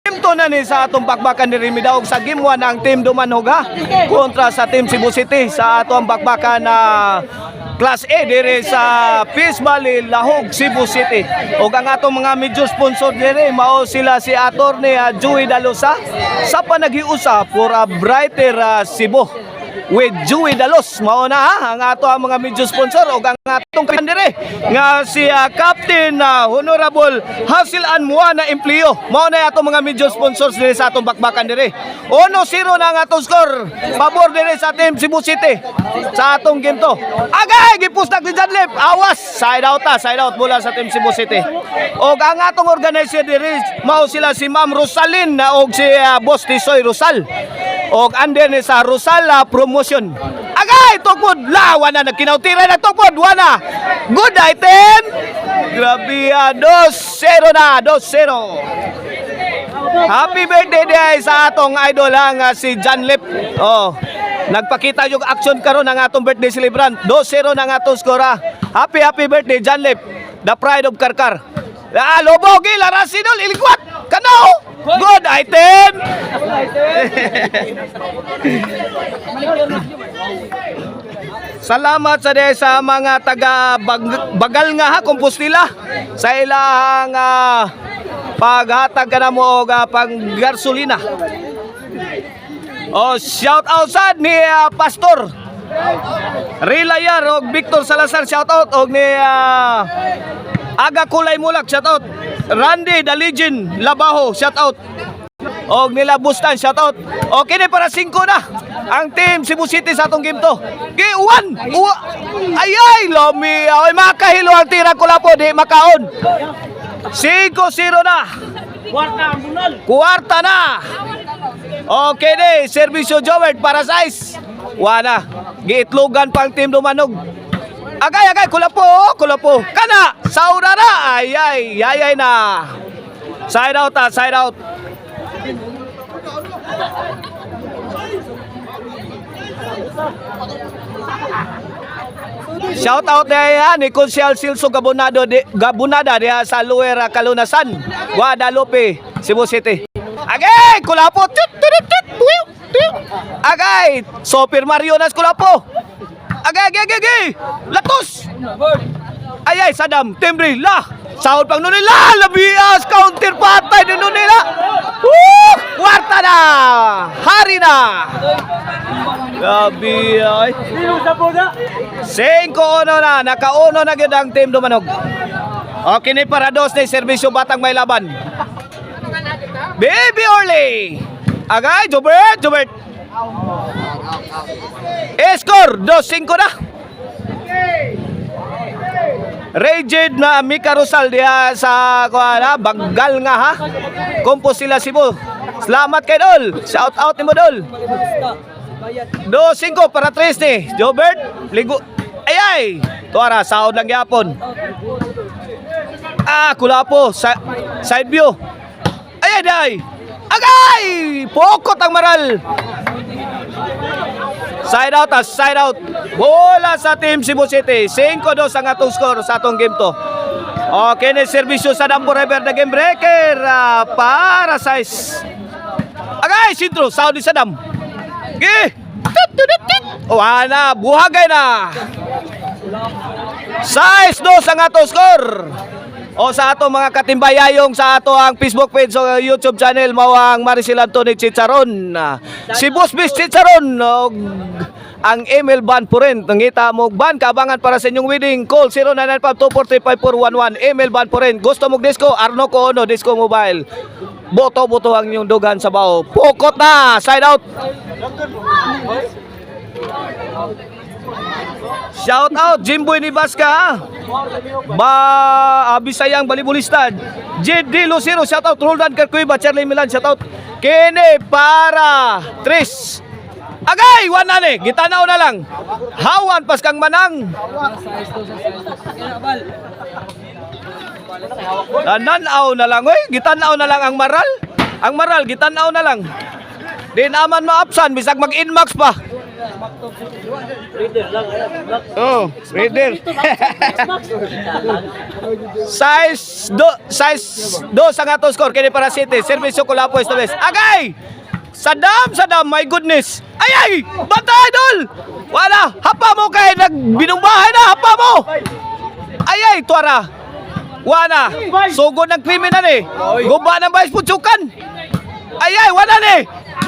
Game 2 na ni sa atong bakbakan ni Rimidaog sa game 1 ang team Dumanhog ha kontra sa team Cebu City sa atong bakbakan na Class A dire sa Peace Valley, Lahog, Cebu City. O ang atong mga major sponsor dire mao sila si Attorney Joey Dalosa sa panagiusa for a brighter Cebu with Joey Dalos. Mao na ha ang ato ang mga major sponsor o ang atong kandire nga si Captain Honorable Hasil Anmua na empleo. Mao na atong mga major sponsors dire sa atong bakbakan dire. 1-0 na ang atong score pabor dire sa team Cebu City sa atong game to. Agay gipustak ni Janlip. Awas side out mula sa team Cebu City. Og ang atong organizer dire mao sila si Ma'am Rosalyn og si Boss Tisoy Rosal. Og under ni sa Rosal promotion. Agay tugpod lawan na nagkinautira na tugpod wana. Good item. Grabe 2-0 na 2-0. Happy birthday day sa atong idol ang si Janlip. Oh. Nagpakita yung action karon ng atong birthday celebrant. 2-0 ng atong skora. Happy birthday Janlip. The pride of Karkar. Lobogi Larasidol ilikwat. Kanaw. Good item. Salamat sa mga taga Bagal nga ha Compostela sa ilang paghatag ka na mo og panggarsolina. Oh, shout out sad ni Pastor Rilayar og Victor Salazar, shout out og ni Aga Kulay Mulak, shout out. Randy the Legend Labaho, shout out. Og nila Bustan, shout out. Okay ni para 5 na ang team Cebu City sa atong game to. G1. Ay lomi. Ay makahilo ang tira ko lapo di makaon. 5-0 na. Kuwarta na. Okay ni, Servisyo Joward para sa ice. Wana. Giitlogan pa ang team Dumanhog. Agay, kulapo. Kana, saurara. Ay na. Side out. Shout out ni Consial Silso Gabunada diha sa Lower Kalunasan, Guadalupe, Cebu City. Agay, kulapo. Agay, Super Mario nas kulapo. Agay. Latos. Ay, Sadam, Timbre, sahod pang nunila, labias, counter patay din nunila. Kwarta na, hari na. Gabi ay. 5-1 na, naka-1 na gyud ang team Dumanhog. Okay ni para dos ni Serbisyo Batang May Laban. Baby Orly. Agay, Jobert. Score 2-5 na. Rigid na Mika Rosal diha sa Bagal nga ha. Compostela Cebu. Salamat kay Dol. Shout out nimo Dol. 2-5 para 3 ni Jobert. Ligo. Ay. Tuara sahod lang gyapon. Kulapo side view. Ay. Agay! Pokot ang maral. Side out. Bola sa team Cebu City. 5-2 ang atong score sa atong game to. Okay na servisyo sa Dambo River na game breaker para sa Agay! Sintro, Saudi Sadam. Wala, buhagay na. 6-2 ang atong score. O sa ato mga katimbayayong sa ato ang Facebook page o YouTube channel mao ang Maricel Anthony Chicharon, si Boss Bis Chicharon og ang email ban po rin. Nangita mo ban kabangan para sa inyong wedding, call 0995-243-5411. Email ban po rin. Gusto mo disco, Arno ko ono, Disco Mobile. Boto ang inyong dugan sa bao. Pokot na, side out. Shout out Jimboy ni Basca Bisayang Balibulistad, JD Lucero, shout out Roldan Carcuiba, Charlie Milan, shout out Kene para Tris. Agay, wanane, gitanaw na lang. Hawan pas kang manang. Nanaw na lang, gitanaw na lang ang maral. Ang maral, gitanaw na lang. Di naman maapsan, bisag mag-inmax pa. Oh, reader. Size do sa nga score kini para City. Servisyo ko lapo esta vez. Agay! Sadam, my goodness. Ay! Bantay dol! Wala, hapa mo kay nagbinungbahay na, hapa mo. Ay, tuara. Wala. Sugod ng kriminal eh. Guba ng Vice Putsukan. Ay, wala ni.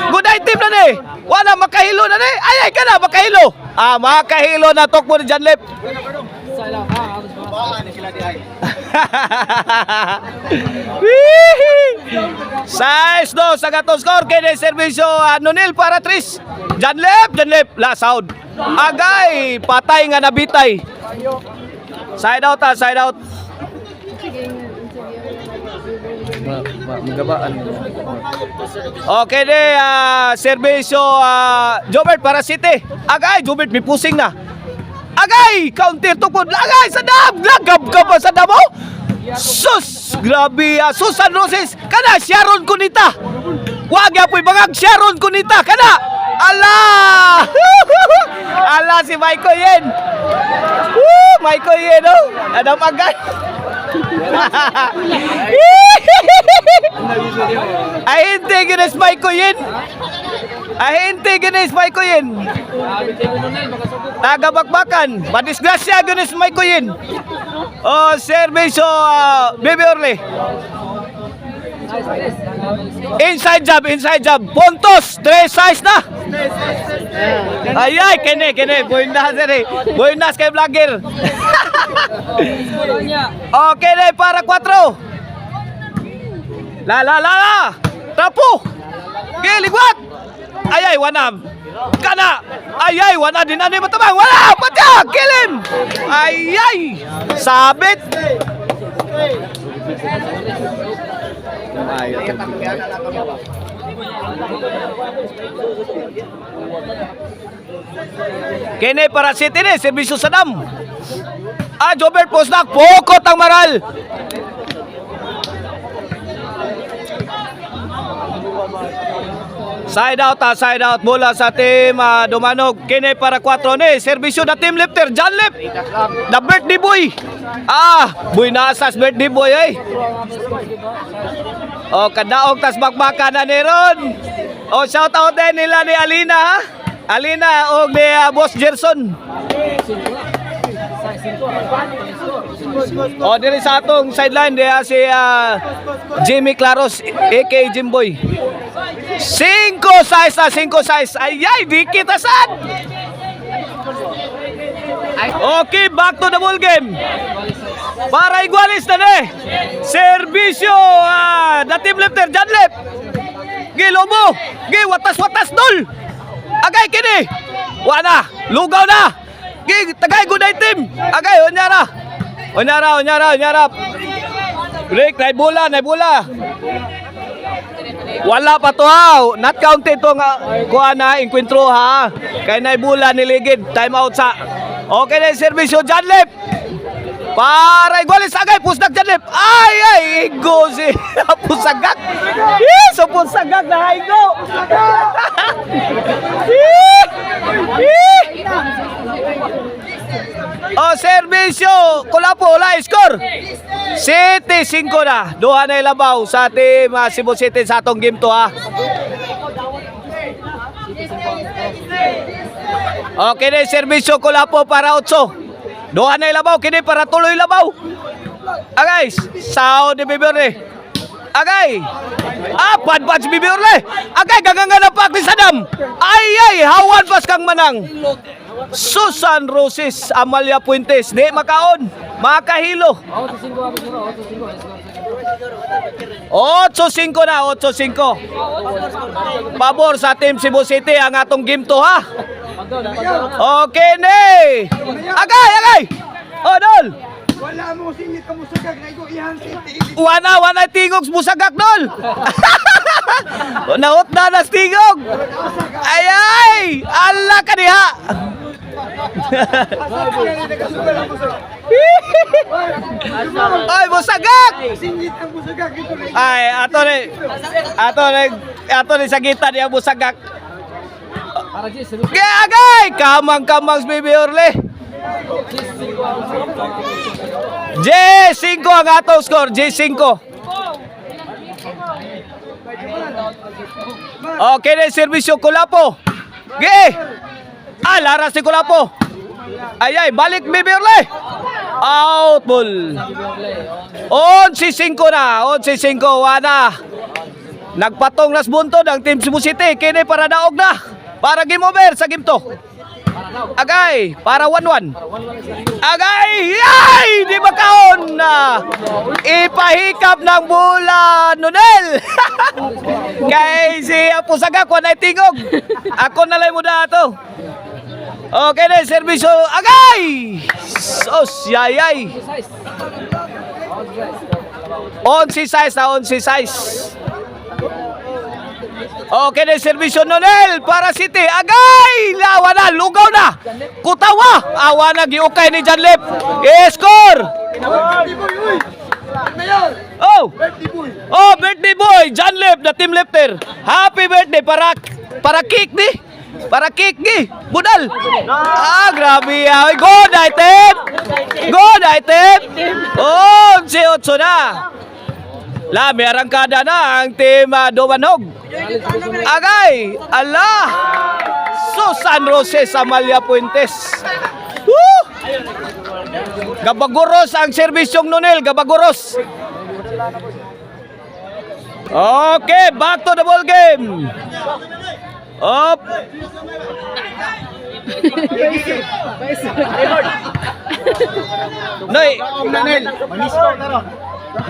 Good item na ni. Wala, makahilo na ni. Ay, ka na, makahilo. Makahilo na tok mo ni John Lep. Size do sa gatong score kini servisyo Nonil para Tris. John Lep, last out. Agay, patay nga nabitay. Side out. Okay de, servisyo Jobert para City. Agay, Jobert may pusing na. Agay, counter tukod. Agay, sadam. Lagab ka pa sa damo. Sus, grabe. Susan Roses. Kana, Sharon Cunita. Wag yapoy bangag Sharon Cunita. Kana. Ala. Ala si Michael Yen. Michael Yen, oh. Adam agay. Ahinte ginis Michael Yen. Tagabakbakan. Madisgrasya ginis Michael Yen. Oh, servisyo Baby Orly. Inside job. Puntos, 3 size na. Ay, kene. Buenas kay vlogger. Okay, para 4. La. Tapo. Giligwat. Ay, wanam. Kana. Ay, wana din ani matabang. Wala, patya, kilim. Ay. Sabit. Kene para City ni servisyo Sadam. Jobert Posnak, pokot ang maral. Side out bola sa team Dumanog. Kini para 4 ni servisyo na team lifter John Lep. The birthday boy. Boy nasas birthday boy ay. Kadaog tas bakbakan na ni Ron. Shout out din nila ni Alina ha. Alina og ni Boss Gerson. Diri sa atong sideline diha si Jimmy Claros aka Jimboy. 5 size. Ay, di kita sad. Okay, back to the ball game. Para igualis na ni. Servisyo na team lifter John Lep. Gilobo. Watas dol. Agay kini. Wala. Lugaw na. Tagay good item. Agay onyara. Break na bola. Wala pa to ha. Not counted to nga kuha na enkwentro ha. Kay naibula niligid. Time out sa. Okay na servisyo John Lep. Para igualis agay pusdak John Lep. Ay igo si pusagak. So pusagak na igo. Servisyo Kulapo wala score. City 5 na. Duha na ilabaw sa team Cebu City sa atong game to ha. Okay na servisyo Kulapo para 8. Duha na ilabaw kini para tuloy labaw. Agay, sao ni Bibiorle. Agay. Padpad si Bibiorle. Agay gaganga na pa ni Sadam. Ay, hawan pas kang manang. Susan Roses, Amalia Puentes, di makaon, makahilo. 8-5 na, 8-5. Pabor sa team Cebu City ang atong game to ha. Okay ne. Agay. Dol. Wala mo singit ka musagag na ito ihan City. Wala tingog musagak dol. Naot na nas tingog. Ay, ala ka diha. Ay, musagak. Singit ang musagag ito. Ay, ato ni sagitan niya musagak. Kaya agay! Kamang-kamang Baby Orle. J5 ang atong score. J5. Okay na servisyo Kulapo. Ge! Laras si Kulapo. Ay, balik Baby Orle. Out ball. 11-5 na. 11-5. Wana. Nagpatong las buntod ang Team Cebu City. Kini para daog na. Para game over sa game 2. Agay, para 1-1. Agay, ay, di ba kaon na ipahikap ng bola, Nonel. Kay si Apusaga ko na tingog. Ako na lang muna ito. Okay na, servisyo, agay! Sos, yayay. 11-6 na, 11-6. Okay na, servisyo Nonel para City. Agay! Lawa na, lugaw na. Kutawa. Awa na, giukay ni John Lep. I-score! Oh! Oh, birthday boy! John Lep, na team lifter. Happy birthday para kick ni. Para kick ni. Budal. Grabe. Good item. Good item. Oh, 11-8 na. May arangkada na ang team Dumanog. Agay! Allah! San Jose Samalia Puentes. Woo! Gabaguros ang serbisyong Nonel. Gabaguros. Okay, back to the ball game. Up. Noy.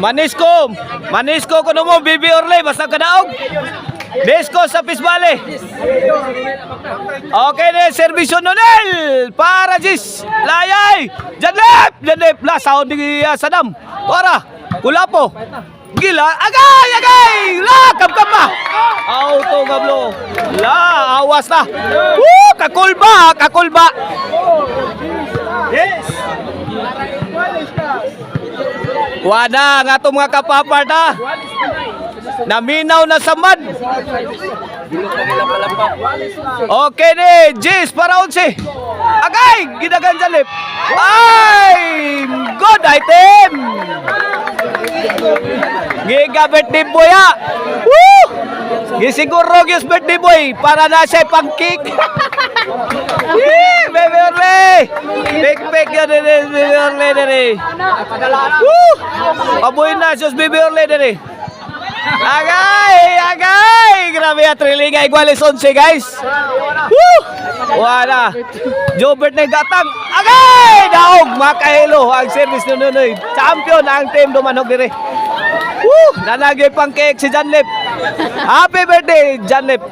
Manisco kuno mo Baby Orle basta kadaog. Disco sa Pisbale. Okay na servisyo Nonel para Jis. Layay. Janlep la sound di Sadam. Ora Kulapo. Gila agay la kapkapa. Auto gablo. La awas na. Kakulba. Yes. Wala nga itong mga kapaparta. Naminaw na sa mud. Okay ni, Jis para 11. Agay, gidagan Janlep. Ay, good item. Giga birthday boy ha. Woo! Gisiguro gis birthday boy para na siya pang-kick. Baby Orle. Pek ya Baby Orle dere. Woo! Pabuhin na siya Baby Orle dere. Agay! Grabe ya thrilling ay iguales 11 guys. Woo! Wala. Jobert na gatang. Agay! Daog makahilo ang service ni Nunoy. Champion ang team Dumanog dire. Woo! Nanagay pang cake si Janlep. Happy birthday Janlep.